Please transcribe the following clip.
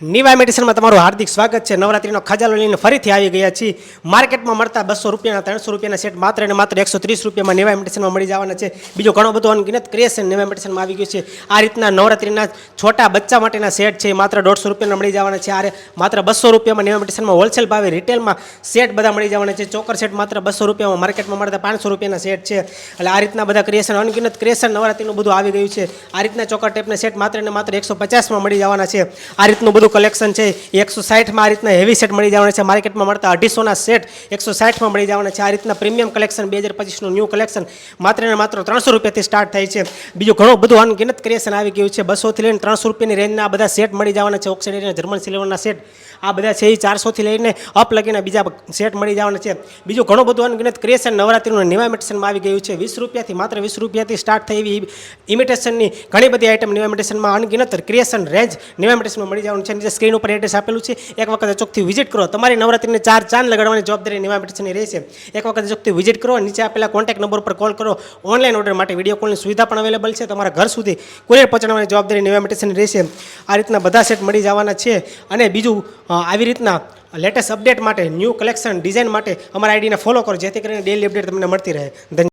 નીવા મેડિસિનમાં તમારું હાર્દિક સ્વાગત છે। નવરાત્રીનો ખજાલો લઈને ફરીથી આવી ગયા છીએ। માર્કેટમાં મળતા 200 રૂપિયાના 300 રૂપિયાના સેટ માત્ર અને માત્ર 130 રૂપિયામાં નીવા મેડિસિનમાં મળી જવાના છે। બીજો ઘણો બધો અનગિનત ક્રિએશન નીવા મેડિસિનમાં આવી ગયું છે। આ રીતના નવરાત્રીના છોટા બચ્ચા માટેના સેટ છે માત્ર 150 રૂપિયાના મળી જવાના છે। આ માત્ર 200 રૂપિયામાં નીવા મેડિસિનમાં હોલસેલ ભાવે રિટેલમાં સેટ બધા મળી જવાના છે। ચોકર સેટ માત્ર 200 રૂપિયામાં માર્કેટમાં મળતા 500 રૂપિયાના સેટ છે। એટલે આ રીતના બધા ક્રિએશન અનગિનત ક્રિએશન નવરાત્રીનું બધું આવી ગયું છે। આ રીતના ચોકર ટેપના સેટ માત્ર અને માત્ર 150માં મળી જવાના છે। આ રીતનું બધું કલેક્શન છે। 160માં આ રીતના હેવી સેટ મળી જવાના છે। માર્કેટમાં મળતા 250ના સેટ 160માં મળી જવાના છે। આ રીતના પ્રીમિયમ કલેક્શન 2025નું ન્યૂ કલેક્શન માત્ર ને માત્ર 300 રૂપિયાથી સ્ટાર્ટ થાય છે। બીજું ઘણું બધું અનગિનત ક્રિએશન આવી ગયું છે। 200થી લઈને 300 રૂપિયાની રેન્જના આ બધા સેટ મળી જવાના છે। ઓક્સિડાઇઝ અને જર્મન સિલ્વરના સેટ આ બધા છે એ 400થી લઈને અપ લગીને બીજા સેટ મળી જવાના છે। બીજું ઘણું બધું અનગિનત ક્રિએશન નવરાત્રીનું નીવા મેડિસિનમાં આવી ગયું છે। 20 રૂપિયાથી માત્ર 20 રૂપિયાથી સ્ટાર્ટ થઈ એવી ઇમિટેશનની ઘણી બધી આઇટમ નીવા મેડિસિનમાં અનગિનત ક્રિએશન રેન્જ નીવા મેડિસિનમાં મળી જવાનું છે। નીચે સ્ક્રીન ઉપર એડ્રેસ આપેલું છે। એક વખત ચોકથી વિઝિટ કરો। તમારી નવરાત્રીને 4 ચાંદ લગાડવાની જવાબદારી નીવા મેડિસિનની રહેશે। એક વખત ચોકથી વિઝિટ કરો। નીચે આપેલા કોન્ટેક્ટ નંબર પર કોલ કરો। ઓનલાઈન ઓર્ડર માટે વિડીયો કોલની સુવિધા પણ અવેલેબલ છે। તમારા ઘર સુધી કુરિયર પહોંચાડવાની જવાબદારી નીવા મેડિસિનની રહેશે। આ રીતના બધા સેટ મળી જવાના છે। અને બીજું આવી રીતના લેટેસ્ટ અપડેટ માટે ન્યૂ કલેક્શન ડિઝાઇન માટે અમારા આઈડીને ફોલો કરો જેથી કરીને ડેલી અપડેટ તમને મળતી રહે। ધન્યવાદ।